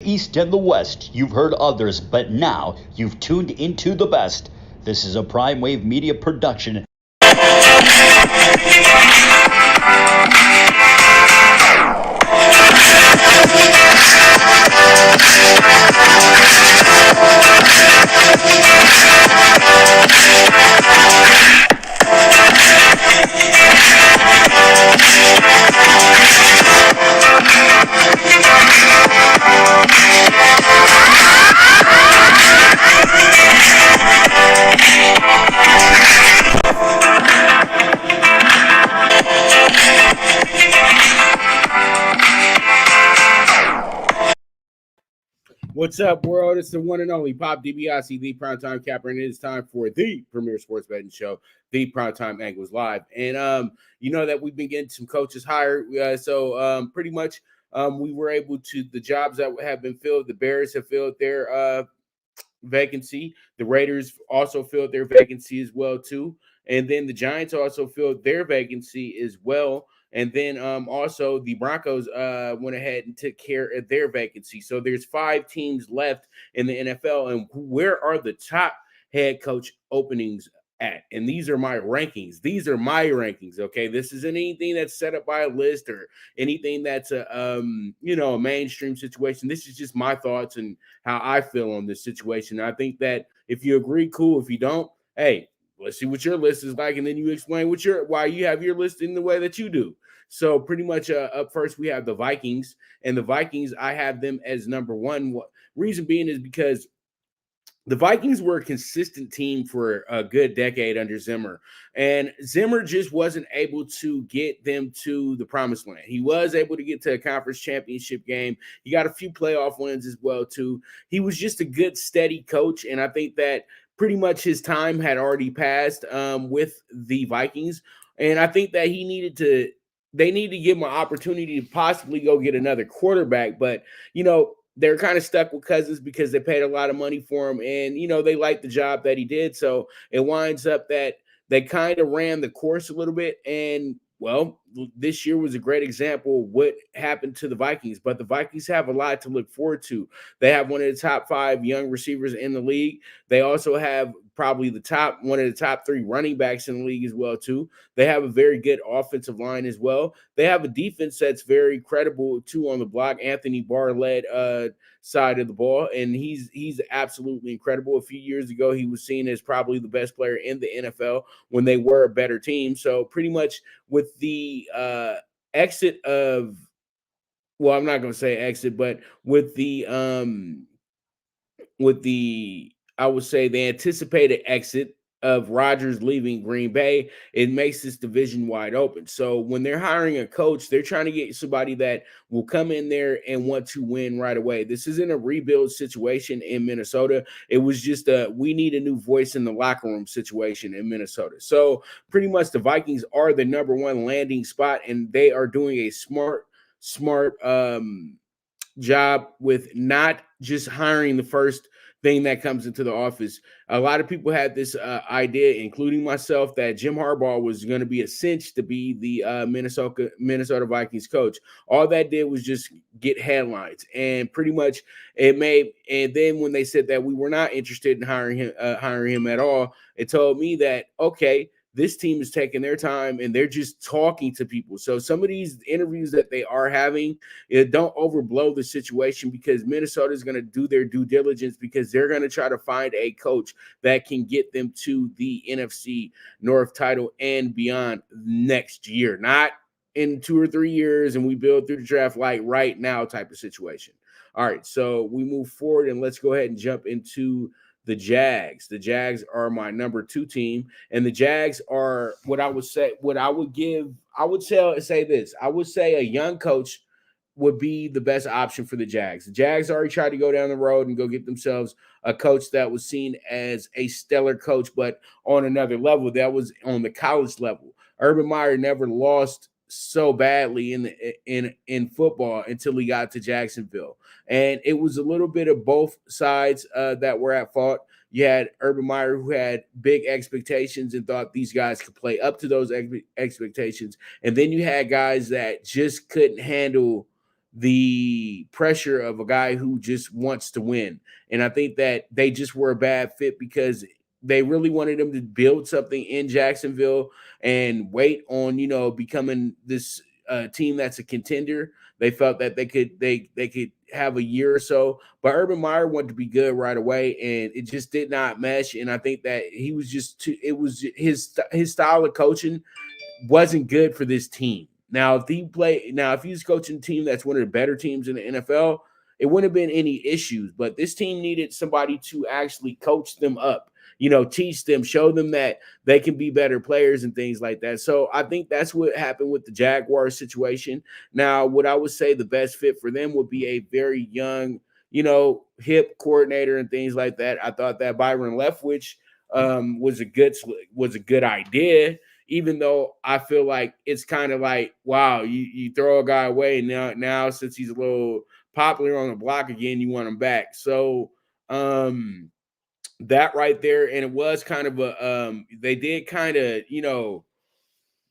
East and the West. You've heard others, but now you've tuned into the best. This is a Prime Wave Media production. What's up, world? It's the one and only Pop DiBiase, the Primetime Capper, and it is time for the premier sports betting show, the Primetime Angles Live. And you know that we've been getting some coaches hired, so pretty much we were able to, the jobs that have been filled, the Bears have filled their vacancy. The Raiders also filled their vacancy as well, too. And then the Giants also filled their vacancy as well. And then also the Broncos went ahead and took care of their vacancy. So there's 5 teams left in the NFL. And where are the top head coach openings at? And these are my rankings. These are my rankings, okay? This isn't anything that's set up by a list or anything that's a mainstream situation. This is just my thoughts and how I feel on this situation. I think that if you agree, cool. If you don't, hey, let's see what your list is like, and then you explain why you have your list in the way that you do. So pretty much up first, we have the Vikings. And the Vikings, I have them as number one. Reason being is because the Vikings were a consistent team for a good decade under Zimmer. And Zimmer just wasn't able to get them to the promised land. He was able to get to a conference championship game. He got a few playoff wins as well, too. He was just a good, steady coach. And I think that pretty much his time had already passed with the Vikings. And I think that they need to give him an opportunity to possibly go get another quarterback. But, they're kind of stuck with Cousins because they paid a lot of money for him. And, they like the job that he did. So it winds up that they kind of ran the course a little bit. And, well, this year was a great example of what happened to the Vikings. But the Vikings have a lot to look forward to. They have one of the top 5 young receivers in the league. They also have probably one of the top 3 running backs in the league as well, too. They have a very good offensive line as well. They have a defense that's very credible, too, on the block. Anthony Barr-led side of the ball, and he's absolutely incredible. A few years ago, he was seen as probably the best player in the NFL when they were a better team. So pretty much with the exit of, well, I'm not going to say exit, but with the I would say the anticipated exit of Rodgers leaving Green Bay, it makes this division wide open. So when they're hiring a coach, they're trying to get somebody that will come in there and want to win right away. This isn't a rebuild situation in Minnesota. It was just we need a new voice in the locker room situation in Minnesota. So pretty much the Vikings are the number 1 landing spot, and they are doing a smart job with not just hiring the first thing that comes into the office. A lot of people had this idea, including myself, that Jim Harbaugh was going to be a cinch to be the Minnesota Vikings coach. All that did was just get headlines, and pretty much it made. And then when they said that we were not interested in hiring him at all, it told me that okay, this team is taking their time and they're just talking to people. So some of these interviews that they are having, don't overblow the situation, because Minnesota is going to do their due diligence, because they're going to try to find a coach that can get them to the NFC North title and beyond next year, not in 2 or 3 years and we build through the draft like right now type of situation. All right, so we move forward and let's go ahead and jump into the Jags. The Jags are my number 2 team, and the Jags are I would say a young coach would be the best option for the Jags. The Jags already tried to go down the road and go get themselves a coach that was seen as a stellar coach, but on another level, that was on the college level. Urban Meyer never lost so badly in football until he got to Jacksonville. And it was a little bit of both sides that were at fault. You had Urban Meyer, who had big expectations and thought these guys could play up to those expectations. And then you had guys that just couldn't handle the pressure of a guy who just wants to win. And I think that they just were a bad fit because they really wanted him to build something in Jacksonville and wait on, becoming this team that's a contender. They felt that they could have a year or so, but Urban Meyer wanted to be good right away, and it just did not mesh. And I think that he was just too. It was his style of coaching wasn't good for this team. Now, if he was coaching a team that's one of the better teams in the NFL, it wouldn't have been any issues. But this team needed somebody to actually coach them up, teach them, show them that they can be better players and things like that. So I think that's what happened with the Jaguars situation. Now, what I would say the best fit for them would be a very young, hip coordinator and things like that. I thought that Byron Leftwich was a good idea, even though I feel like it's kind of like, wow, you throw a guy away now since he's a little popular on the block again, you want him back. So that right there, and it was kind of they did kind of,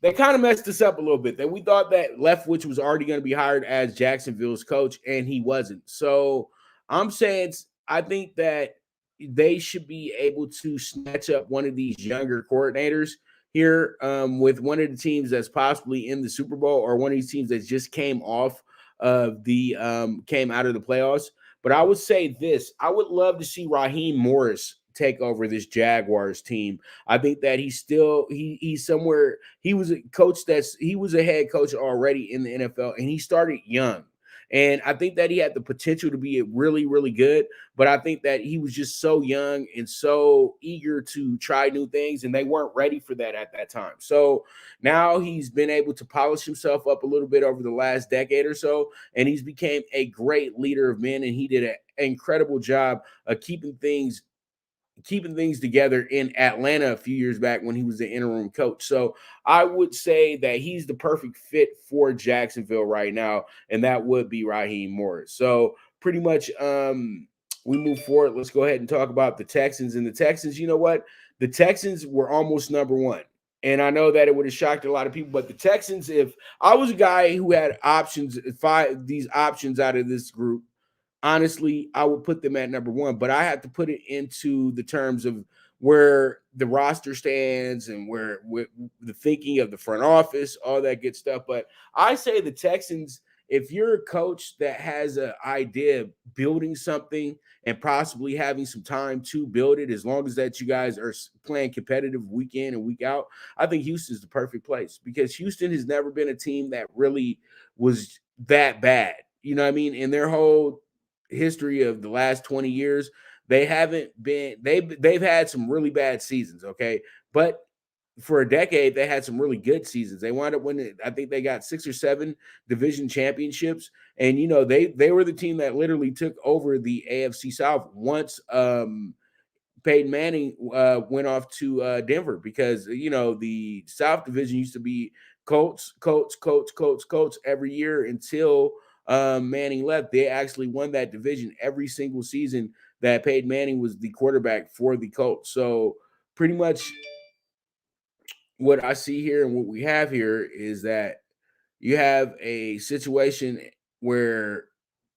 they kind of messed us up a little bit. That we thought that Leftwich was already going to be hired as Jacksonville's coach, and he wasn't. So I'm saying I think that they should be able to snatch up one of these younger coordinators here with one of the teams that's possibly in the Super Bowl, or one of these teams that just came off of came out of the playoffs. But I would say this: I would love to see Raheem Morris take over this Jaguars team. I think that he's somewhere. He was a head coach already in the NFL, and he started young. And I think that he had the potential to be really, really good. But I think that he was just so young and so eager to try new things, and they weren't ready for that at that time. So now he's been able to polish himself up a little bit over the last decade or so, and he's became a great leader of men, and he did an incredible job of keeping things together in Atlanta a few years back when he was the interim coach. So I would say that he's the perfect fit for Jacksonville right now, and that would be Raheem Morris. So pretty much we move forward. Let's go ahead and talk about the Texans. And the Texans, you know what? The Texans were almost number one. And I know that it would have shocked a lot of people, but the Texans, if I was a guy who had these options out of this group, honestly, I would put them at number one, but I have to put it into the terms of where the roster stands and where the thinking of the front office, all that good stuff. But I say the Texans, if you're a coach that has an idea of building something and possibly having some time to build it, as long as that you guys are playing competitive week in and week out, I think Houston's the perfect place, because Houston has never been a team that really was that bad. You know what I mean? In their whole history of the last 20 years, they've had some really bad seasons, okay? But for a decade, they had some really good seasons. They wound up winning, I think they got 6 or 7 division championships. And they were the team that literally took over the AFC South once Peyton Manning went off to Denver, because the South Division used to be Colts every year until Manning left. They actually won that division every single season that Peyton Manning was the quarterback for the Colts. So pretty much what I see here and what we have here is that you have a situation where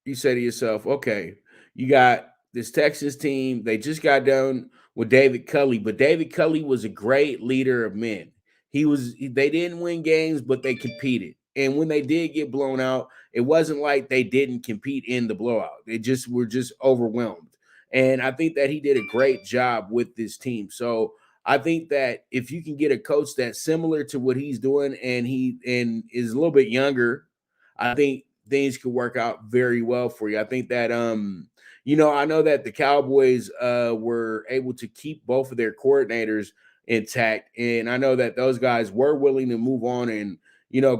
you say to yourself, okay, you got this Texas team. They just got done with David Culley, but David Culley was a great leader of men. They didn't win games, but they competed. And when they did get blown out, it wasn't like they didn't compete in the blowout. They just were just overwhelmed. And I think that he did a great job with this team. So I think that if you can get a coach that's similar to what he's doing, and is a little bit younger, I think things could work out very well for you. I think that I know that the Cowboys were able to keep both of their coordinators intact, and I know that those guys were willing to move on and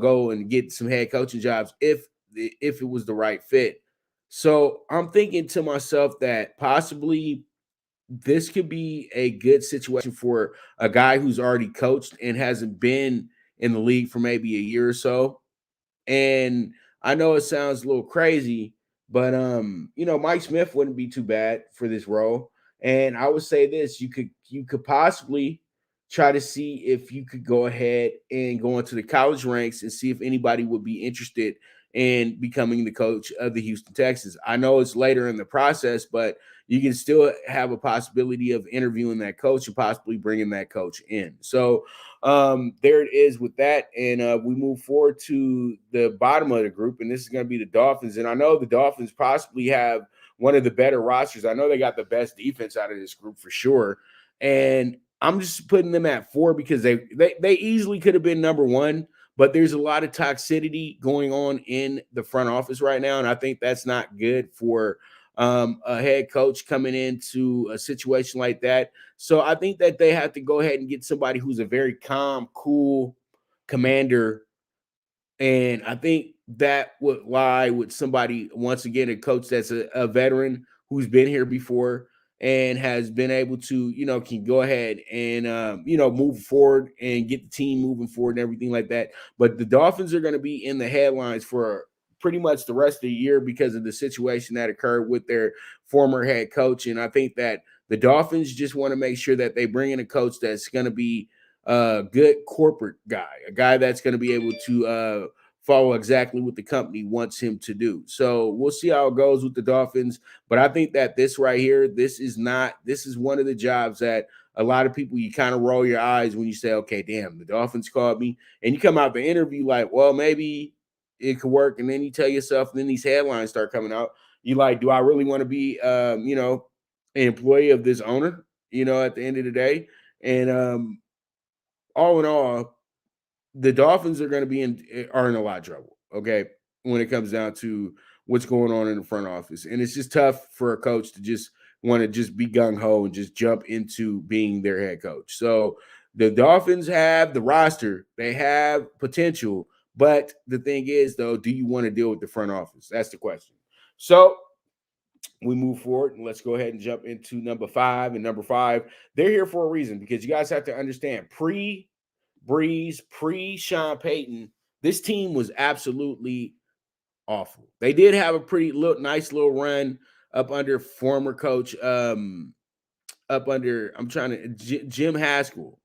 go and get some head coaching jobs if it was the right fit. So I'm thinking to myself that possibly this could be a good situation for a guy who's already coached and hasn't been in the league for maybe a year or so. And I know it sounds a little crazy, but Mike Smith wouldn't be too bad for this role. And I would say this: you could possibly try to see if you could go ahead and go into the college ranks and see if anybody would be interested and becoming the coach of the Houston Texans. I know it's later in the process, but you can still have a possibility of interviewing that coach and possibly bringing that coach in. So there it is with that. And we move forward to the bottom of the group, and this is going to be the Dolphins. And I know the Dolphins possibly have one of the better rosters. I know they got the best defense out of this group for sure. And I'm just putting them at 4 because they easily could have been number 1, but there's a lot of toxicity going on in the front office right now, and I think that's not good for a head coach coming into a situation like that. So I think that they have to go ahead and get somebody who's a very calm, cool commander. And I think that would lie with somebody, once again, a coach that's a veteran who's been here before and has been able to, can go ahead and, move forward and get the team moving forward and everything like that. But the Dolphins are going to be in the headlines for pretty much the rest of the year because of the situation that occurred with their former head coach. And I think that the Dolphins just want to make sure that they bring in a coach that's going to be a good corporate guy, a guy that's going to be able to follow exactly what the company wants him to do. So we'll see how it goes with the Dolphins. But I think that this right here, this is one of the jobs that a lot of people, you kind of roll your eyes when you say, okay, damn, the Dolphins called me. And you come out the interview like, well, maybe it could work. And then you tell yourself, and then these headlines start coming out. You like, do I really want to be, an employee of this owner, at the end of the day? And all in all, the Dolphins are going to be in a lot of trouble, okay, when it comes down to what's going on in the front office. And it's just tough for a coach to just want to just be gung-ho and just jump into being their head coach. So the Dolphins have the roster. They have potential. But the thing is, though, do you want to deal with the front office? That's the question. So we move forward, and let's go ahead and jump into number 5. And number 5, they're here for a reason, because you guys have to understand, Breeze, pre-Sean Payton, this team was absolutely awful. They did have a pretty nice little run up under former coach, Jim Haskell.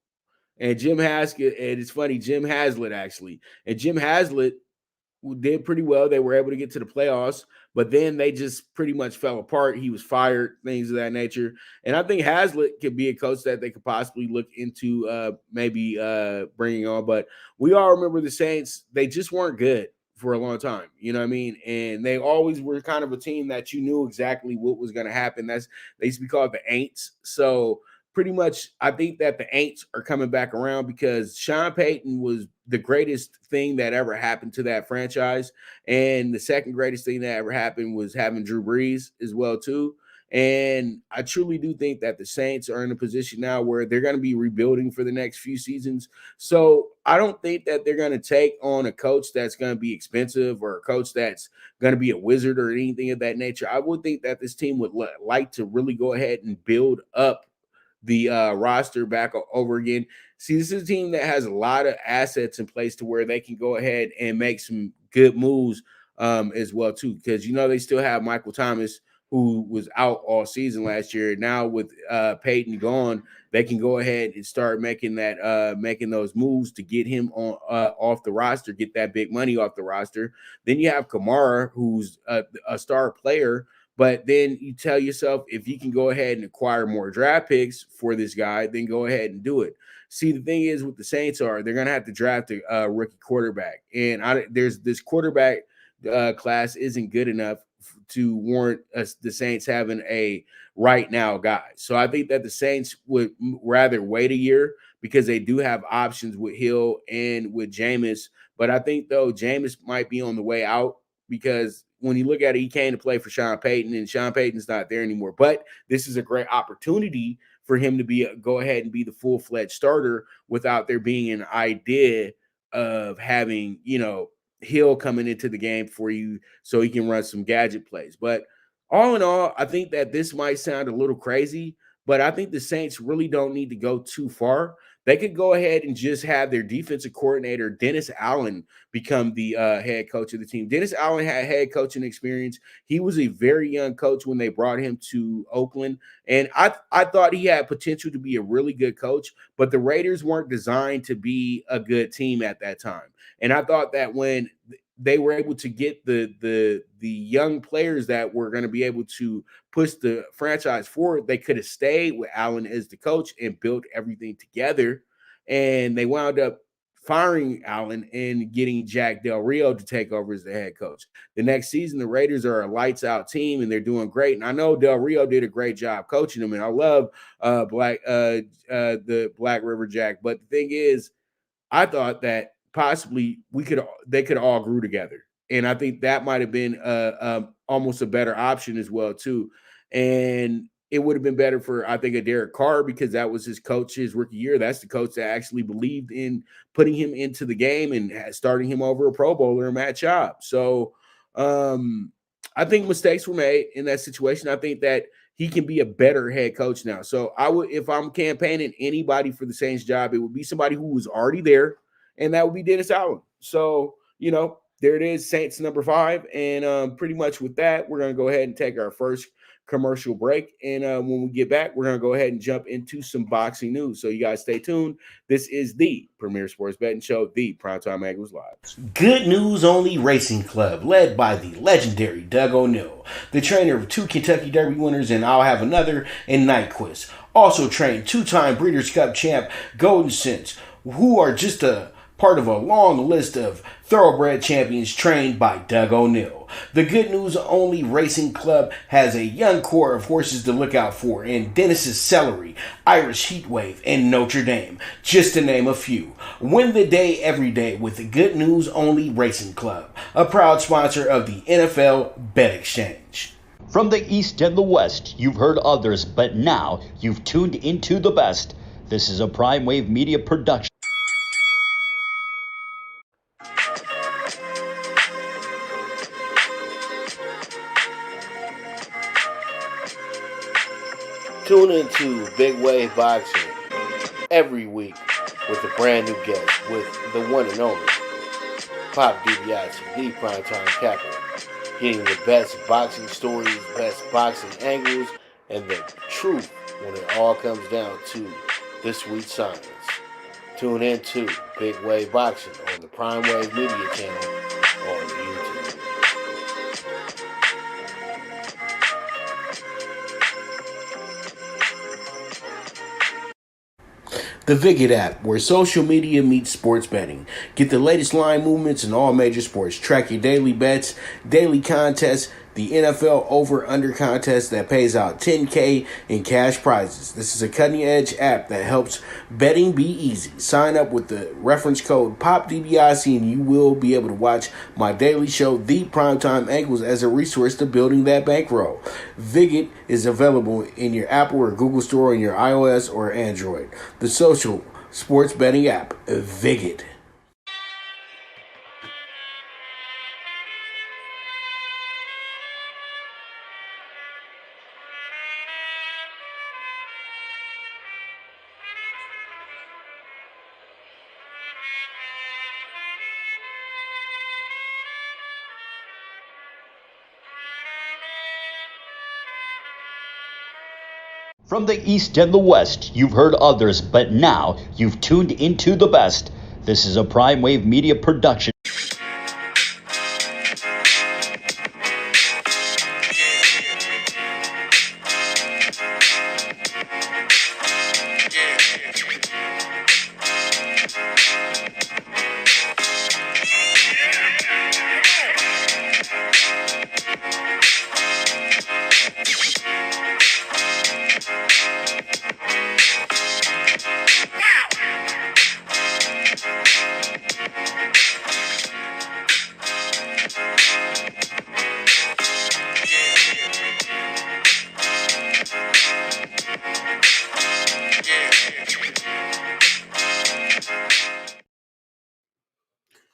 And Jim Haskell, and it's funny, Jim Haslett, actually. And Jim Haslett did pretty well. They were able to get to the playoffs, but then they just pretty much fell apart. He was fired, things of that nature. And I think Haslett could be a coach that they could possibly look into maybe bringing on. But we all remember the Saints. They just weren't good for a long time. You know what I mean? And they always were kind of a team that you knew exactly what was going to happen. They used to be called the Aints. So pretty much, I think that the Aints are coming back around because Sean Payton was the greatest thing that ever happened to that franchise. And the second greatest thing that ever happened was having Drew Brees as well, too. And I truly do think that the Saints are in a position now where they're going to be rebuilding for the next few seasons. So I don't think that they're going to take on a coach that's going to be expensive or a coach that's going to be a wizard or anything of that nature. I would think that this team would like to really go ahead and build up the roster back over again. See, this is a team that has a lot of assets in place to where they can go ahead and make some good moves as well, too, because, they still have Michael Thomas, who was out all season last year. Now with Peyton gone, they can go ahead and start making those moves to get him on off the roster, get that big money off the roster. Then you have Kamara, who's a star player. But then you tell yourself, if you can go ahead and acquire more draft picks for this guy, then go ahead and do it. See, the thing is with the Saints they're going to have to draft a rookie quarterback. And there's this quarterback class isn't good enough to warrant the Saints having a right now guy. So I think that the Saints would rather wait a year because they do have options with Hill and with Jameis. But I think, though, Jameis might be on the way out because when you look at it, he came to play for Sean Payton, and Sean Payton's not there anymore. But this is a great opportunity for him to go ahead and be the full-fledged starter without there being an idea of having, Hill coming into the game for you so he can run some gadget plays. But all in all, I think that this might sound a little crazy, but I think the Saints really don't need to go too far. They could go ahead and just have their defensive coordinator, Dennis Allen, become the head coach of the team. Dennis Allen had head coaching experience. He was a very young coach when they brought him to Oakland. And I thought he had potential to be a really good coach, but the Raiders weren't designed to be a good team at that time. And I thought that when they were able to get the young players that were going to be able to push the franchise forward. They could have stayed with Allen as the coach and built everything together, and they wound up firing Allen and getting Jack Del Rio to take over as the head coach. The next season, the Raiders are a lights out team and they're doing great. And I know Del Rio did a great job coaching them, and I love the Black River Jack. But the thing is, I thought that possibly they could all grew together, and I think that might have been almost a better option as well too. And it would have been better for, I think, a Derek Carr, because that was his coach his rookie year. That's the coach that actually believed in putting him into the game and starting him over a Pro Bowler, Matt Schaub. So I think mistakes were made in that situation. I think that he can be a better head coach now. So I would, if I'm campaigning anybody for the Saints job, it would be somebody who was already there, and that would be Dennis Allen. So, there it is, Saints number 5. And pretty much with that, we're going to go ahead and take our first commercial break. And when we get back, we're going to go ahead and jump into some boxing news. So you guys stay tuned. This is the Premier Sports Betting Show, the Primetime Angles Live. Good News Only Racing Club, led by the legendary Doug O'Neill, the trainer of 2 Kentucky Derby winners and I'll Have Another and Nyquist. Also trained 2-time Breeders' Cup champ Golden Sense, who are just a part of a long list of thoroughbred champions trained by Doug O'Neill. The Good News Only Racing Club has a young core of horses to look out for in Dennis's Celery, Irish Heatwave, and Notre Dame, just to name a few. Win the day every day with the Good News Only Racing Club, a proud sponsor of the NFL Bet Exchange. From the East and the West, you've heard others, but now you've tuned into the best. This is a Prime Wave Media production. Tune into Big Wave Boxing every week with a brand new guest with the one and only Pop DiBiase, the Primetime Capper, getting the best boxing stories, best boxing angles, and the truth when it all comes down to the sweet science. Tune in to Big Wave Boxing on the Prime Wave Media channel on YouTube. The Viget app, where social media meets sports betting. Get the latest line movements in all major sports. Track your daily bets, daily contests, the NFL over-under contest that pays out $10K in cash prizes. This is a cutting-edge app that helps betting be easy. Sign up with the reference code POPDBIC and you will be able to watch my daily show, The Primetime Angles, as a resource to building that bankroll. Viget is available in your Apple or Google Store on your iOS or Android. The social sports betting app, Viget. From the East and the West, you've heard others, but now you've tuned into the best. This is a Prime Wave Media production.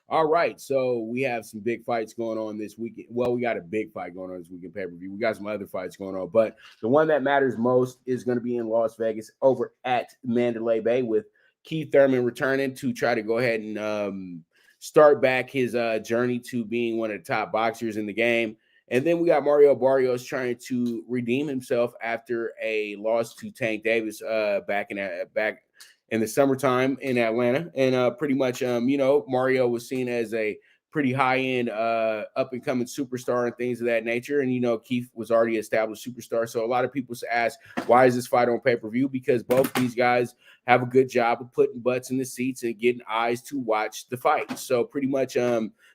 All right, so we have some big fights going on this weekend. Well, we got a big fight going on this weekend pay-per-view. We got some other fights going on, but the one that matters most is going to be in Las Vegas over at Mandalay Bay, with Keith Thurman returning to try to go ahead and start back his journey to being one of the top boxers in the game. And then we got Mario Barrios trying to redeem himself after a loss to Tank Davis back in the summertime in Atlanta. And pretty much, Mario was seen as a pretty high-end, up-and-coming superstar and things of that nature. And, Keith was already established superstar. So a lot of people ask, why is this fight on pay-per-view? Because both these guys have a good job of putting butts in the seats and getting eyes to watch the fight. So pretty much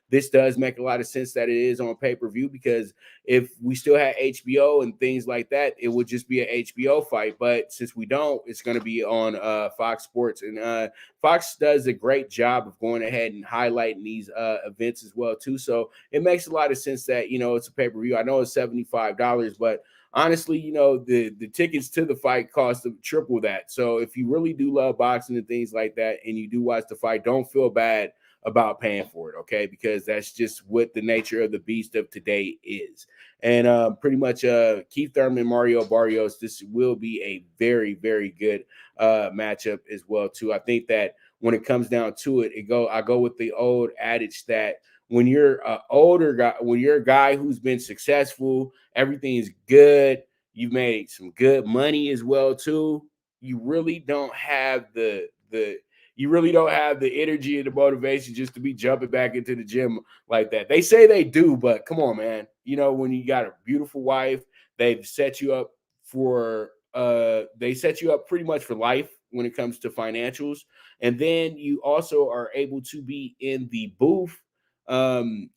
this does make a lot of sense that it is on pay-per-view, because if we still had HBO and things like that, it would just be an HBO fight. But since we don't, it's going to be on Fox Sports. And Fox does a great job of going ahead and highlighting these events as well, too. So it makes a lot of sense that, it's a pay-per-view. I know it's $75, but honestly, the tickets to the fight cost triple that. So if you really do love boxing and things like that, and you do watch the fight, don't feel bad about paying for it, okay? Because that's just what the nature of the beast of today is. And pretty much Keith Thurman, Mario Barrios, this will be a very, very good matchup as well, too. I think that when it comes down to it, I go with the old adage that when you're an older guy, when you're a guy who's been successful, everything's good, you've made some good money as well, too, you really don't have the energy and the motivation just to be jumping back into the gym like that. They say they do, but come on, man. When you got a beautiful wife, they've set you up pretty much for life when it comes to financials. And then you also are able to be in the booth, analyzing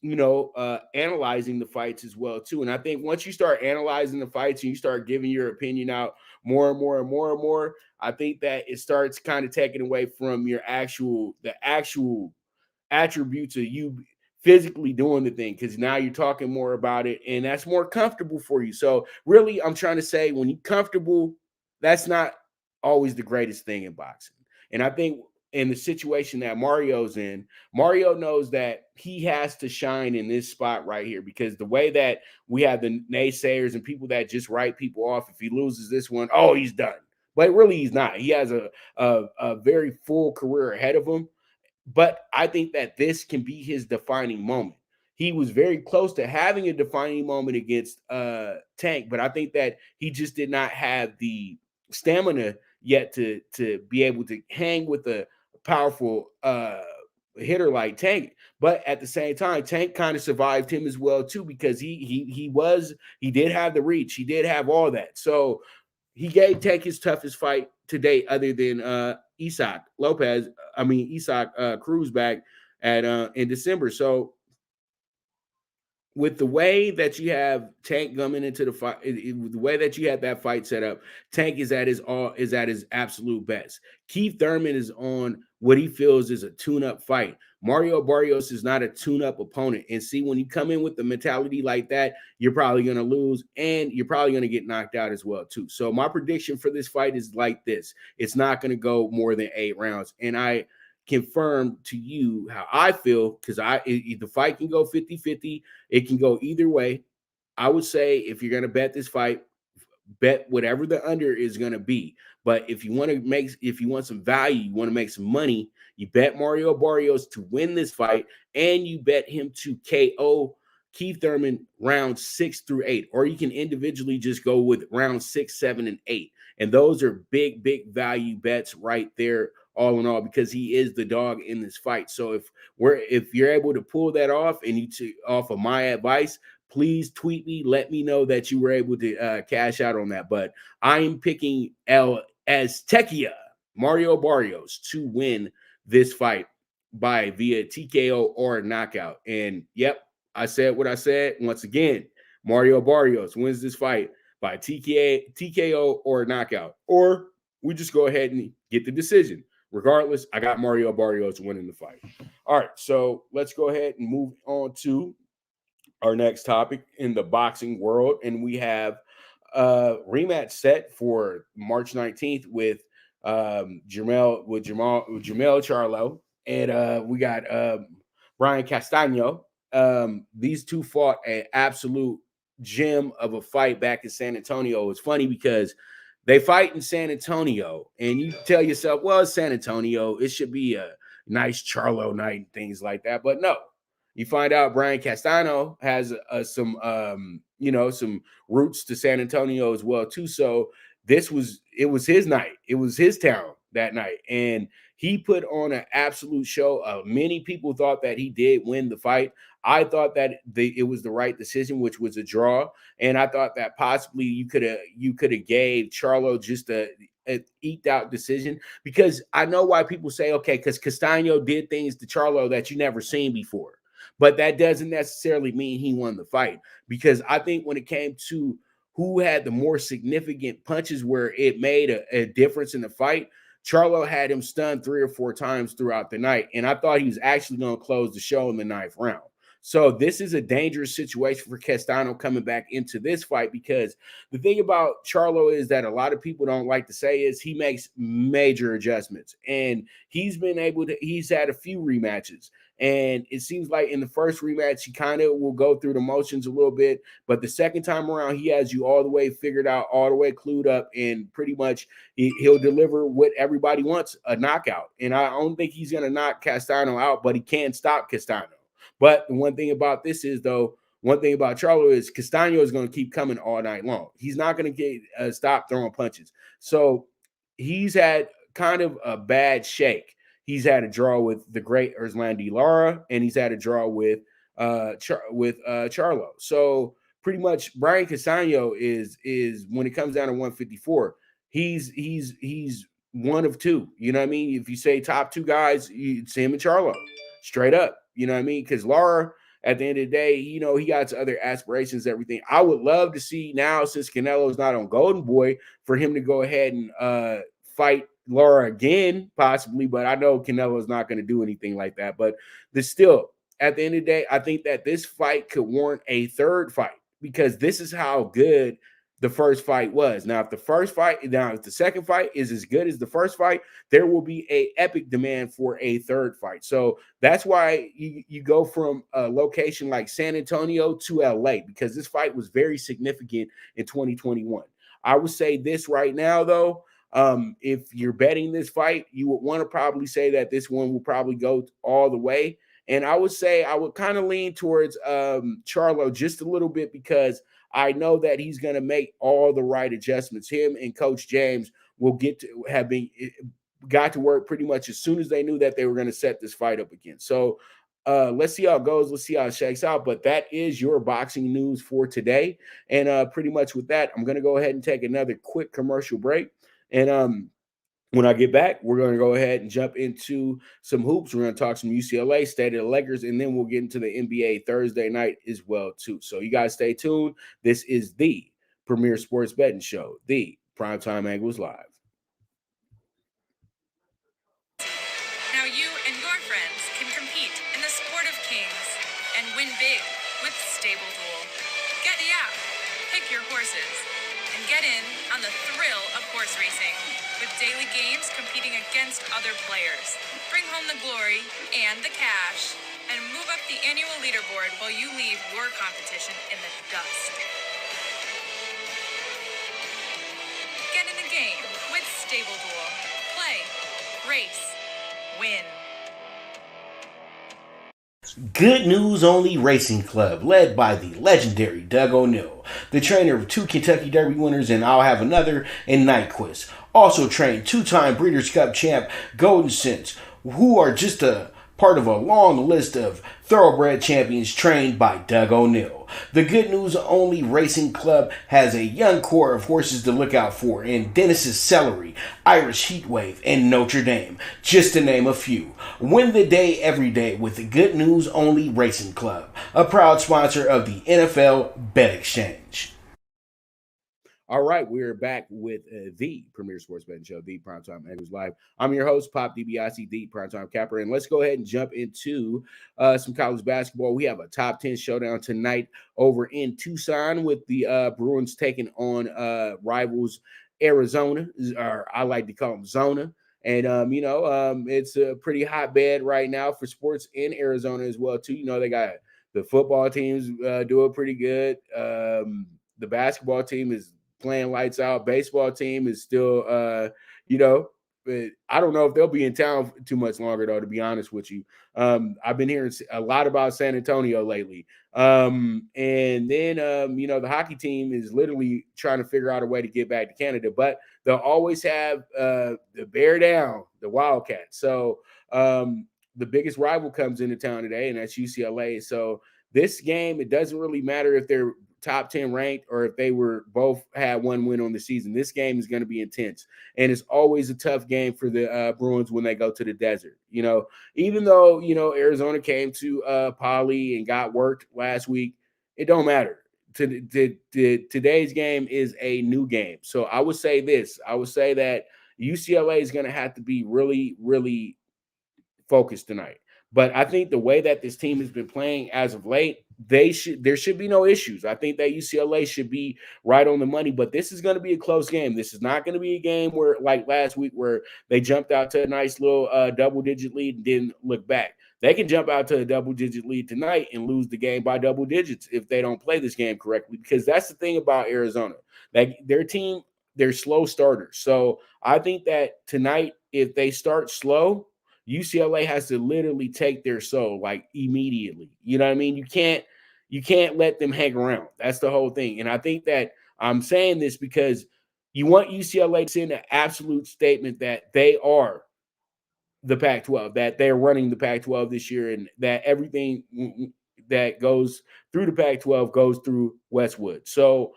the fights as well, too. And I think once you start analyzing the fights and you start giving your opinion out more and more and more and more, I think that it starts kind of taking away from the actual attributes of you physically doing the thing, because now you're talking more about it and that's more comfortable for you. So really, I'm trying to say, when you're comfortable, that's not always the greatest thing in boxing. And I think in the situation that Mario's in, Mario knows that he has to shine in this spot right here, because the way that we have the naysayers and people that just write people off, if he loses this one, oh, he's done. But really, he's not. He has a very full career ahead of him. But I think that this can be his defining moment. He was very close to having a defining moment against Tank, but I think that he just did not have the stamina yet to be able to hang with a powerful hitter like Tank. But at the same time, Tank kind of survived him as well, too, because he did have the reach. He did have all that. So he gave Tank his toughest fight to date, other than Isaac Cruz back at in December. So with the way that you have Tank coming into the fight, the way that you have that fight set up, Tank is at his absolute best. Keith Thurman is on what he feels is a tune-up fight. Mario Barrios is not a tune-up opponent. And see, when you come in with the mentality like that, you're probably going to lose, and you're probably going to get knocked out as well, too. So my prediction for this fight is like this. It's not going to go more than 8 rounds. And I confirm to you how I feel, because the fight can go 50-50. It can go either way. I would say, if you're going to bet this fight, bet whatever the under is going to be. But if you want some value, you want to make some money, you bet Mario Barrios to win this fight, and you bet him to KO Keith Thurman rounds 6 through 8, or you can individually just go with rounds 6, 7, and 8. And those are big, big value bets right there, all in all, because he is the dog in this fight. So if you're able to pull that off, and off of my advice, please tweet me, let me know that you were able to cash out on that. But I am picking El Aztecia, Mario Barrios, to win this fight via TKO or knockout. And yep, I said what I said. Once again, Mario Barrios wins this fight by TKO or knockout. Or we just go ahead and get the decision. Regardless, I got Mario Barrios winning the fight. All right, so let's go ahead and move on to our next topic in the boxing world. And we have a rematch set for March 19th with Jamal Charlo. And we got Brian Castano. These two fought an absolute gem of a fight back in San Antonio. It's funny because they fight in San Antonio, and you tell yourself, well, it's San Antonio, it should be a nice Charlo night and things like that. But no, you find out Brian Castano has some roots to San Antonio as well, too. So it was his night. It was his town that night. And He put on an absolute show. Many people thought that he did win the fight. I thought that it was the right decision, which was a draw, and I thought that possibly you could have gave Charlo just a eked out decision, because I know why people say, okay, because Castano did things to Charlo that you never seen before, but that doesn't necessarily mean he won the fight, because I think when it came to who had the more significant punches where it made a difference in the fight, Charlo had him stunned 3 or 4 times throughout the night, and I thought he was actually going to close the show in the 9th round. So this is a dangerous situation for Castano coming back into this fight, because the thing about Charlo is that a lot of people don't like to say is he makes major adjustments, and he's had a few rematches. And it seems like in the first rematch, he kind of will go through the motions a little bit. But the second time around, he has you all the way figured out, all the way clued up. And pretty much he'll deliver what everybody wants, a knockout. And I don't think he's going to knock Castano out, but he can stop Castano. But the one thing about this is, though, one thing about Charlo is Castano is going to keep coming all night long. He's not going to get stop throwing punches. So he's had kind of a bad shake. He's had a draw with the great Erzlandi Lara, and he's had a draw with Charlo. So pretty much Brian Castano is when it comes down to 154, he's one of two. You know what I mean? If you say top 2 guys, it's him and Charlo, straight up. You know what I mean? Because Lara, at the end of the day, you know, he got other aspirations, everything. I would love to see now, since Canelo's not on Golden Boy, for him to go ahead and fight Lara again, possibly. But I know Canelo's not going to do anything like that. But still, at the end of the day, I think that this fight could warrant a third fight, because this is how good the first fight was. Now, if the second fight is as good as the first fight, there will be a epic demand for a third fight. So that's why you go from a location like San Antonio to LA, because this fight was very significant in 2021. I would say this right now, though, if you're betting this fight, you would want to probably say that this one will probably go all the way. And I would say I would kind of lean towards Charlo just a little bit, because I know that he's going to make all the right adjustments. Him and Coach James will got to work pretty much as soon as they knew that they were going to set this fight up again. So let's see how it goes. Let's see how it shakes out. But that is your boxing news for today. And pretty much with that, I'm going to go ahead and take another quick commercial break. And when I get back, we're going to go ahead and jump into some hoops. We're going to talk some UCLA, State of the Lakers, and then we'll get into the NBA Thursday night as well, too. So you guys stay tuned. This is the Premier Sports Betting Show, the Primetime Angles Live. Now you and your friends can compete in the sport of kings and win big with Stable Duel. Get the app, pick your horses, and get in on the thrill of horse racing. With daily games competing against other players. Bring home the glory and the cash, and move up the annual leaderboard while you leave your competition in the dust. Get in the game with Stable Duel. Play, race, win. Good News Only Racing Club, led by the legendary Doug O'Neill, the trainer of 2 Kentucky Derby winners and I'll Have Another and Nyquist. Also trained 2-time Breeders' Cup champ Golden Sense, who are just a part of a long list of thoroughbred champions trained by Doug O'Neill. The Good News Only Racing Club has a young core of horses to look out for in Dennis's Celery, Irish Heatwave, and Notre Dame, just to name a few. Win the day every day with the Good News Only Racing Club, a proud sponsor of the NFL Bet Exchange. All right, we're back with the Premier Sports Betting Show, the Primetime Angles Live. I'm your host, Pop DiBiase, the Primetime Capper, and let's go ahead and jump into some college basketball. We have a top 10 showdown tonight over in Tucson with the Bruins taking on rivals Arizona, or I like to call them Zona. And, it's a pretty hotbed right now for sports in Arizona as well, too. You know, they got the football teams doing pretty good. The basketball team is playing lights out. Baseball team is still, I don't know if they'll be in town too much longer, though, to be honest with you. I've been hearing a lot about San Antonio lately. And then, the hockey team is literally trying to figure out a way to get back to Canada, but they'll always have the bear down, the Wildcats. So the biggest rival comes into town today, and that's UCLA. So this game, it doesn't really matter if they're top 10 ranked or if they were both had one win on the season. This game is going to be intense, and it's always a tough game for the Bruins when they go to the desert. Even though Arizona came to Poly and got worked last week, it don't matter. Today's game is a new game. So I would say this. I would say that UCLA is going to have to be really, really focused tonight. But I think the way that this team has been playing as of late, there should be no issues. I think that UCLA should be right on the money, but this is going to be a close game. This is not going to be a game where, like last week, where they jumped out to a nice little double-digit lead and didn't look back. They can jump out to a double-digit lead tonight and lose the game by double digits if they don't play this game correctly, because that's the thing about Arizona. Like, their team, they're slow starters. So I think that tonight, if they start slow, UCLA has to literally take their soul like immediately. You know what I mean? You can't let them hang around. That's the whole thing. And I think that I'm saying this because you want UCLA to send an absolute statement that they are the Pac-12, that they're running the Pac-12 this year, and that everything that goes through the Pac-12 goes through Westwood. So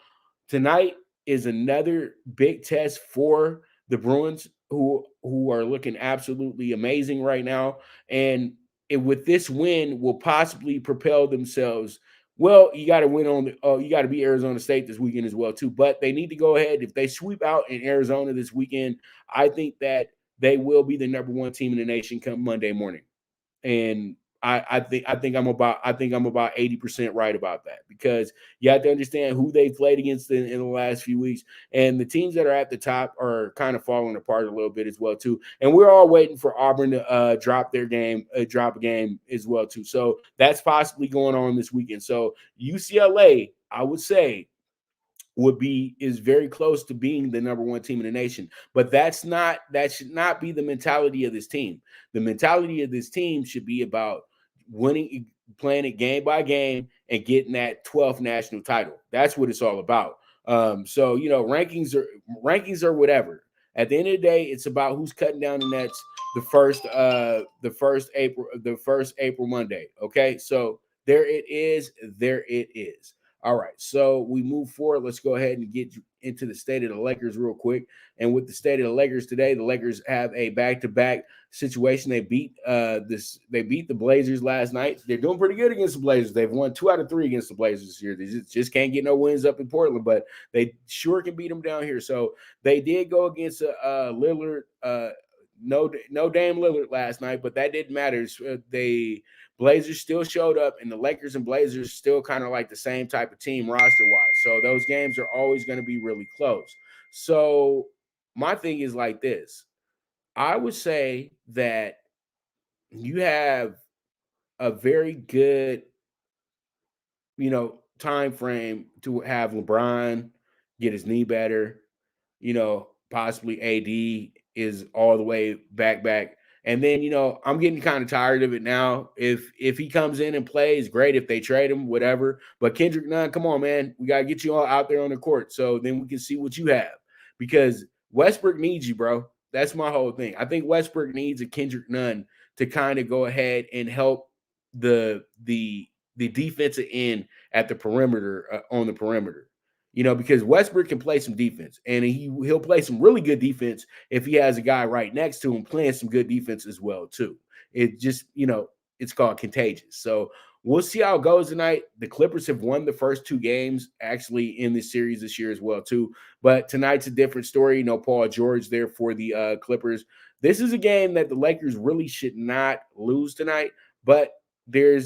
tonight is another big test for the Bruins, who are looking absolutely amazing right now. And with this win, will possibly propel themselves. Well, you got to win you got to beat Arizona State this weekend as well, too. But they need to go ahead. If they sweep out in Arizona this weekend, I think that they will be the number one team in the nation come Monday morning. And I think I'm about 80% right about that, because you have to understand who they played against in the last few weeks, and the teams that are at the top are kind of falling apart a little bit as well too. And we're all waiting for Auburn to drop a game as well too. So that's possibly going on this weekend. So UCLA, I would say, is very close to being the number one team in the nation. But that should not be the mentality of this team. The mentality of this team should be about winning, playing it game by game, and getting that 12th national title. That's what it's all about. So rankings are whatever. At the end of the day, it's about who's cutting down the nets the first April Monday. Okay, so there it is. All right, so we move forward. Let's go ahead and get into the state of the Lakers real quick. And with the state of the Lakers today, the Lakers have a back-to-back situation. They beat the Blazers last night. They're doing pretty good against the Blazers. They've won 2 out of 3 against the Blazers this year. They just can't get no wins up in Portland, but they sure can beat them down here. So they did go against Lillard. No Dame Lillard last night, but that didn't matter. Blazers still showed up, and the Lakers and Blazers still kind of like the same type of team roster-wise. So those games are always going to be really close. So my thing is like this. I would say that you have a very good, time frame to have LeBron get his knee better, possibly AD is all the way back. And then, I'm getting kind of tired of it now. If he comes in and plays, great. If they trade him, whatever. But Kendrick Nunn, come on, man. We got to get you all out there on the court so then we can see what you have. Because Westbrook needs you, bro. That's my whole thing. I think Westbrook needs a Kendrick Nunn to kind of go ahead and help the defensive end at the perimeter, on the perimeter. Because Westbrook can play some defense, and he'll play some really good defense if he has a guy right next to him playing some good defense as well, too. It just, it's called contagious. So we'll see how it goes tonight. The Clippers have won the first 2 games actually in this series this year as well, too. But tonight's a different story. Paul George there for the Clippers. This is a game that the Lakers really should not lose tonight, but you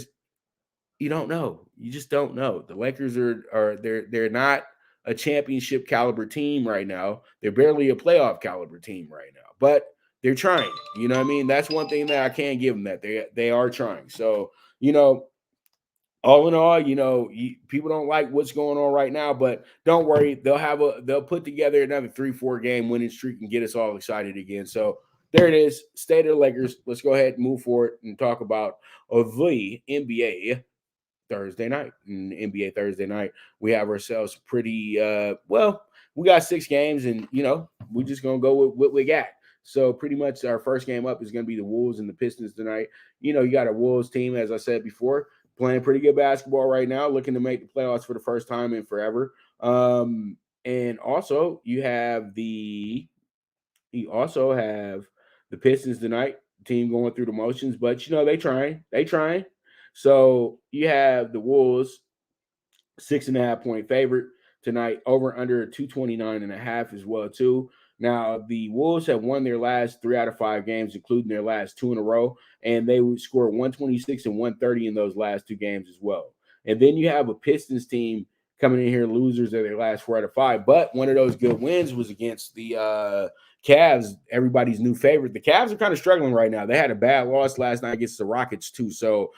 don't know. You just don't know. The Lakers they're not a championship caliber team right now. They're barely a playoff caliber team right now, but they're trying. You know what I mean? That's one thing that I can't give them, that they are trying. So, all in all, people don't like what's going on right now, but don't worry. They'll put together another 3-4 game winning streak and get us all excited again. So there it is. State of the Lakers. Let's go ahead and move forward and talk about the NBA Thursday night. In NBA Thursday night, we have ourselves pretty we got 6 games, and we're just gonna go with what we got. So pretty much our first game up is gonna be the Wolves and the Pistons tonight. You got a Wolves team, as I said before, playing pretty good basketball right now, looking to make the playoffs for the first time in forever. And also you also have the Pistons tonight, team going through the motions, but they trying. So you have the Wolves 6.5-point favorite tonight, over under 229.5 as well too. Now the Wolves have won their last 3 out of 5 games, including their last 2 in a row, and they would score 126 and 130 in those last 2 games as well. And then you have a Pistons team coming in here losers of their last 4 out of 5, but one of those good wins was against the Cavs, everybody's new favorite. The Cavs are kind of struggling right now. They had a bad loss last night against the Rockets too. So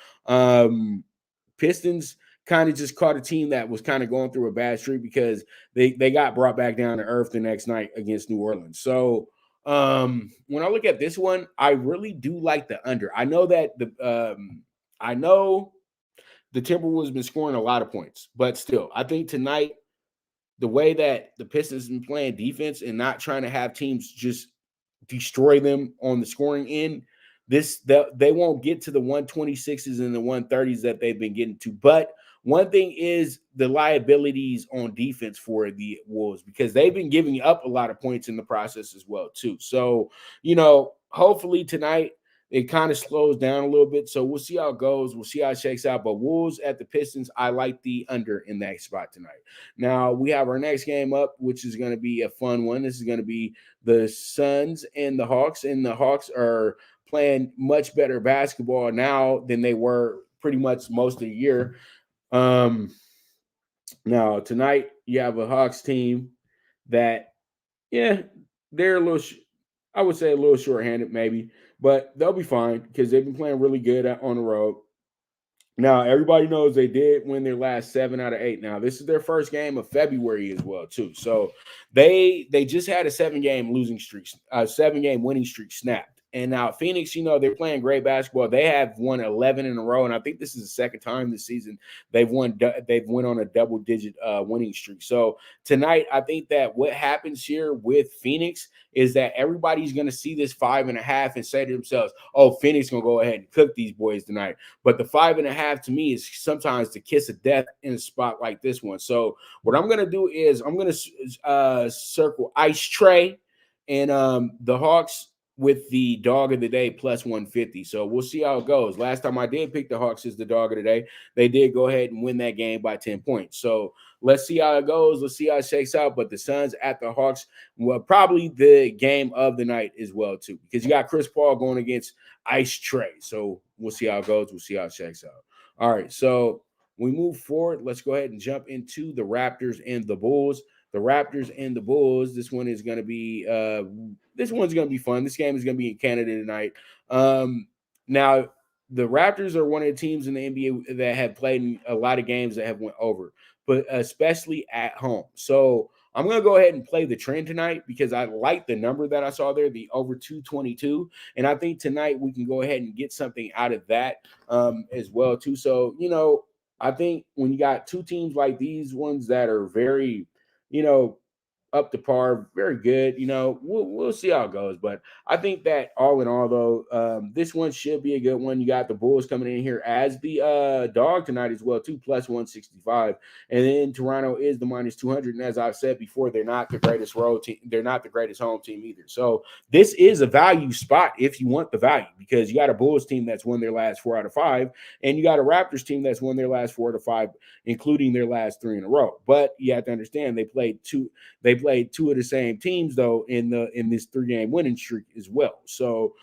Pistons kind of just caught a team that was kind of going through a bad streak because they got brought back down to earth the next night against New Orleans. So when I look at this one, I really do like the under. I know that the Timberwolves have been scoring a lot of points, but still, I think tonight, the way that the Pistons have been playing defense and not trying to have teams just destroy them on the scoring end, they won't get to the 126s and the 130s that they've been getting to. But one thing is the liabilities on defense for the Wolves, because they've been giving up a lot of points in the process as well too. So, hopefully tonight it kind of slows down a little bit. So we'll see how it goes. We'll see how it shakes out. But Wolves at the Pistons, I like the under in that spot tonight. Now we have our next game up, which is going to be a fun one. This is going to be the Suns and the Hawks. And the Hawks are playing much better basketball now than they were pretty much most of the year. Now tonight you have a Hawks team that, they're a little, I would say a little shorthanded maybe, but they'll be fine because they've been playing really good on the road. Now, everybody knows they did win their last 7 out of 8. Now, this is their first game of February as well, too. So they just had a 7-game winning streak snapped. And now Phoenix, they're playing great basketball. They have won 11 in a row, and I think this is the second time this season they've went on a double-digit winning streak. So tonight, I think that what happens here with Phoenix is that everybody's going to see this 5.5 and say to themselves, "Oh, Phoenix going to go ahead and cook these boys tonight." But the 5.5 to me is sometimes the kiss of death in a spot like this one. So what I'm going to do is I'm going to circle Ice Tray and the Hawks with the dog of the day plus 150. So we'll see how it goes. Last time I did pick the Hawks as the dog of the day, they did go ahead and win that game by 10 points. So let's see how it goes. Let's see how it shakes out. But the Suns at the Hawks, well, probably the game of the night as well, too, because you got Chris Paul going against Ice Tray. So we'll see how it goes. We'll see how it shakes out. All right, so we move forward. Let's go ahead and jump into the Raptors and the Bulls. The Raptors and the Bulls. This one's going to be fun. This game is going to be in Canada tonight. Now, the Raptors are one of the teams in the NBA that have played in a lot of games that have went over, but especially at home. So I'm going to go ahead and play the trend tonight because I like the number that I saw there, the over 222. And I think tonight we can go ahead and get something out of that as well, too. So, I think when you got two teams like these ones that are very, up to par, very good. We'll see how it goes. But I think that all in all, though, this one should be a good one. You got the Bulls coming in here as the dog tonight as well, too, plus 165. And then Toronto is the minus 200. And as I've said before, they're not the greatest road team. They're not the greatest home team either. So this is a value spot if you want the value, because you got a Bulls team that's won their last 4 out of 5, and you got a Raptors team that's won their last 4 out of 5, including their last 3 in a row. But you have to understand they played two of the same teams though in this 3-game winning streak as well. So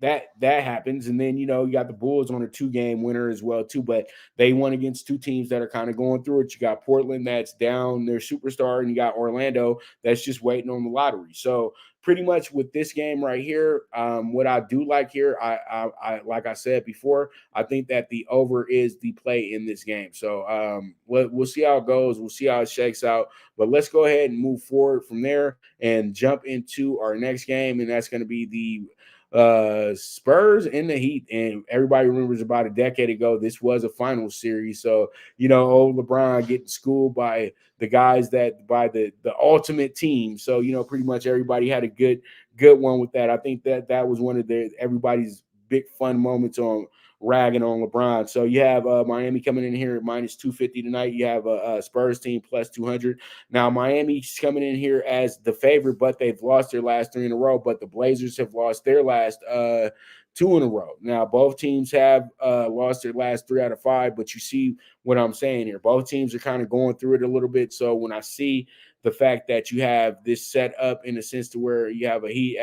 that happens. And then, you got the Bulls on a 2-game winner as well too, but they won against two teams that are kind of going through it. You got Portland that's down their superstar, and you got Orlando that's just waiting on the lottery. So pretty much with this game right here, what I do like here, I like I said before, I think that the over is the play in this game. So we'll see how it goes. We'll see how it shakes out. But let's go ahead and move forward from there and jump into our next game, and that's going to be the Spurs and the Heat. And everybody remembers about a decade ago, this was a final series. So, old LeBron getting schooled by the guys by the ultimate team. So, pretty much everybody had a good one with that. I think that was one of everybody's big fun moments on ragging on LeBron. So you have Miami coming in here at minus 250 tonight. You have a Spurs team plus 200. Now Miami's coming in here as the favorite, but they've lost their last 3 in a row. But the Blazers have lost their last 2 in a row. Now both teams have lost their last 3 out of 5. But you see what I'm saying here. Both teams are kind of going through it a little bit. So when I see the fact that you have this set up in a sense to where you have a Heat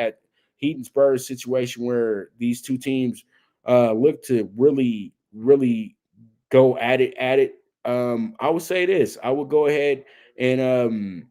and Spurs situation where these two teams look to really, really go at it. I would say this. I would go ahead and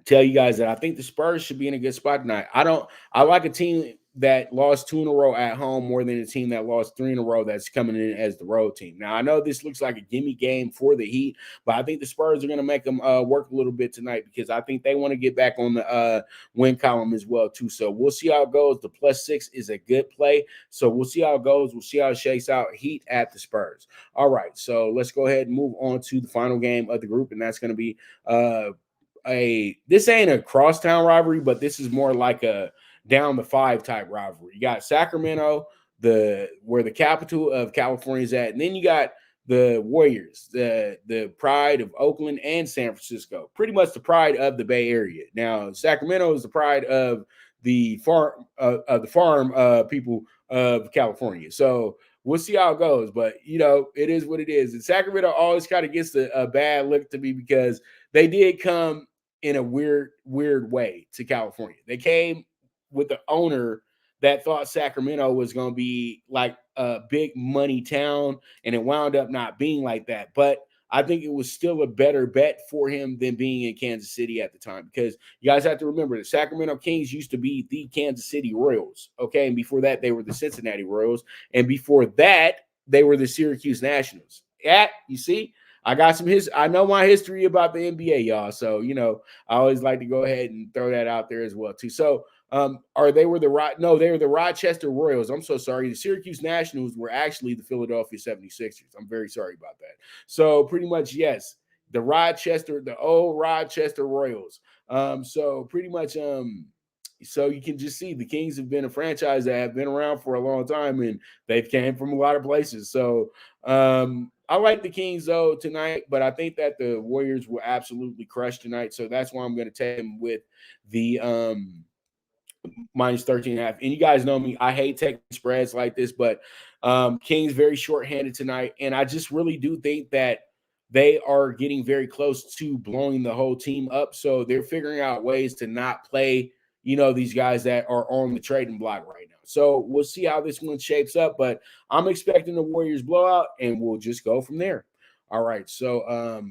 tell you guys that I think the Spurs should be in a good spot tonight. I like a team that lost 2 in a row at home more than a team that lost 3 in a row that's coming in as the road team. Now, I know this looks like a gimme game for the Heat, but I think the Spurs are going to make them work a little bit tonight because I think they want to get back on the win column as well, too. So we'll see how it goes. The +6 is a good play. So we'll see how it goes. We'll see how it shakes out. Heat at the Spurs. All right, so let's go ahead and move on to the final game of the group, and that's going to be this ain't a crosstown rivalry, but this is more like a down the 5 type rivalry. You got Sacramento, where the capital of California is at, and then you got the Warriors, the pride of Oakland and San Francisco, pretty much the pride of the Bay Area. Now, Sacramento is the pride of the farm people of California. So we'll see how it goes, but it is what it is. And Sacramento always kind of gets a bad look to me because they did come in a weird way to California. They came with the owner that thought Sacramento was going to be like a big money town, and it wound up not being like that. But I think it was still a better bet for him than being in Kansas City at the time, because you guys have to remember the Sacramento Kings used to be the Kansas City Royals, okay? And before that, they were the Cincinnati Royals. And before that, they were the Syracuse Nationals. Yeah, you see? I got I know my history about the NBA, y'all. So, I always like to go ahead and throw that out there as well, too. So, they were the Rochester Royals. I'm so sorry. The Syracuse Nationals were actually the Philadelphia 76ers. I'm very sorry about that. So pretty much, yes, the old Rochester Royals. So pretty much, so you can just see the Kings have been a franchise that have been around for a long time, and they've came from a lot of places. So I like the Kings, though, tonight, but I think that the Warriors will absolutely crush tonight. So that's why I'm going to take them with the minus 13.5. And you guys know me, I hate taking spreads like this, but Kings very shorthanded tonight. And I just really do think that they are getting very close to blowing the whole team up. So they're figuring out ways to not play, these guys that are on the trading block right now. So we'll see how this one shapes up, but I'm expecting the Warriors blowout, and we'll just go from there. All right. So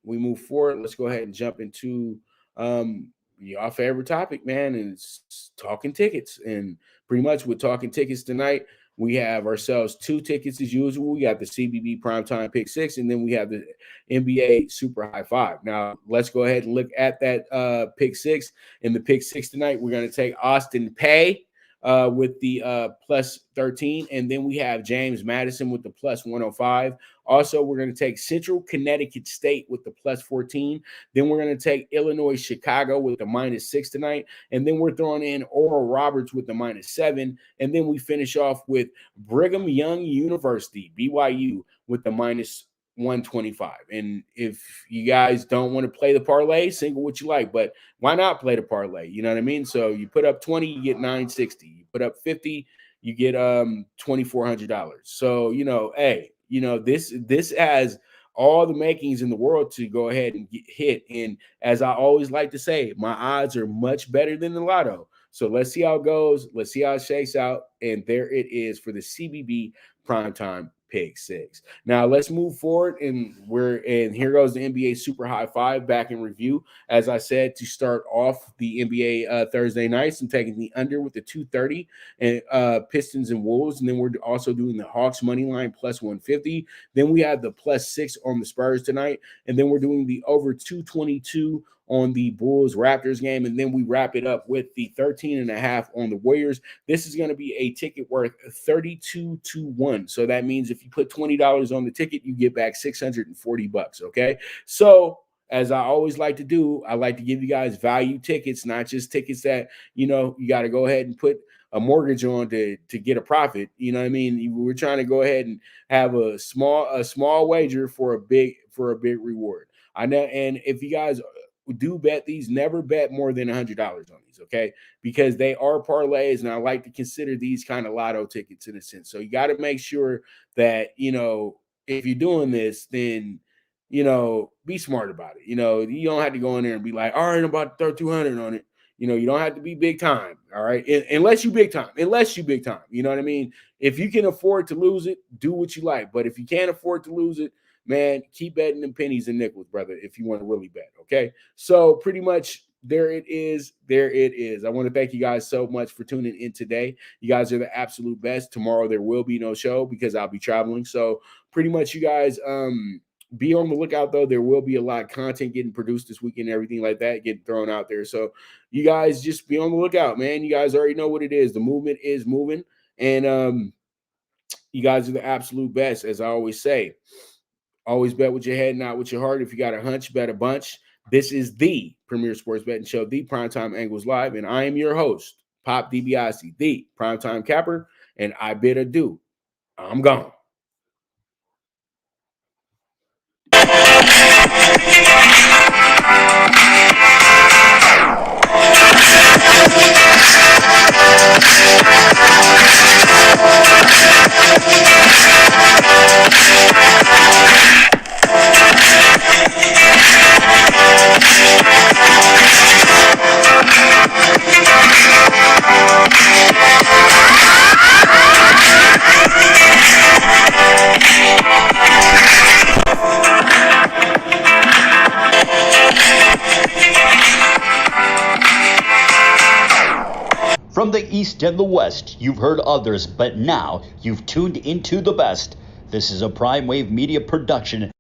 we move forward. Let's go ahead and jump into our favorite topic, man, and it's talking tickets. And pretty much with talking tickets tonight, we have ourselves 2 tickets as usual. We got the CBB PrimeTime PK6, and then we have the NBA Super High 5. Now, let's go ahead and look at that pick 6. In the pick 6 tonight, we're going to take Austin Pay with the plus 13, and then we have James Madison with the plus 105. Also, we're going to take Central Connecticut State with the plus 14. Then we're going to take Illinois Chicago with the minus 6 tonight. And then we're throwing in Oral Roberts with the minus 7. And then we finish off with Brigham Young University, BYU, with the minus 125. And if you guys don't want to play the parlay, single what you like, but why not play the parlay? You know what I mean? So you put up 20, you get 960. You put up 50, you get $2,400. So, hey, this has all the makings in the world to go ahead and get hit. And as I always like to say, my odds are much better than the lotto. So let's see how it goes. Let's see how it shakes out. And there it is for the CBB PrimeTime PK6. Now let's move forward, and here goes the NBA Super High Five back in review. As I said, to start off the NBA Thursday nights, I'm taking the under with the 230 and Pistons and Wolves, and then we're also doing the Hawks money line plus 150. Then we have the plus 6 on the Spurs tonight, and then we're doing the over 222 on the Bulls Raptors game, and then we wrap it up with the 13.5 on the Warriors. This is going to be a ticket worth 32 to 1. So that means if you put $20 on the ticket, you get back $640. Okay, so as I always like to do, I like to give you guys value tickets, not just tickets that you got to go ahead and put a mortgage on to get a profit. You know what I mean? We're trying to go ahead and have a small wager for a big reward. I know, and if you guys do bet these, never bet more than $100 on these, okay? Because they are parlays, and I like to consider these kind of lotto tickets in a sense. So you got to make sure that, if you're doing this, then, be smart about it. You don't have to go in there and be like, all right, I'm about to throw 200 on it. You don't have to be big time, all right? Unless you big time. You know what I mean? If you can afford to lose it, do what you like. But if you can't afford to lose it, man, keep betting them pennies and nickels, brother, if you want to really bet, okay? So pretty much there it is. I want to thank you guys so much for tuning in today. You guys are the absolute best. Tomorrow there will be no show because I'll be traveling. So pretty much you guys be on the lookout, though. There will be a lot of content getting produced this weekend and everything like that getting thrown out there. So you guys just be on the lookout, man. You guys already know what it is. The movement is moving, and you guys are the absolute best, as I always say. Always bet with your head, not with your heart. If you got a hunch, bet a bunch. This is the Premier Sports Betting Show, the Primetime Angles Live, and I am your host, Pop DiBiase, the Primetime Capper, and I bid adieu. I'm gone. From the East and the West, you've heard others, but now you've tuned into the best. This is a Prime Wave Media production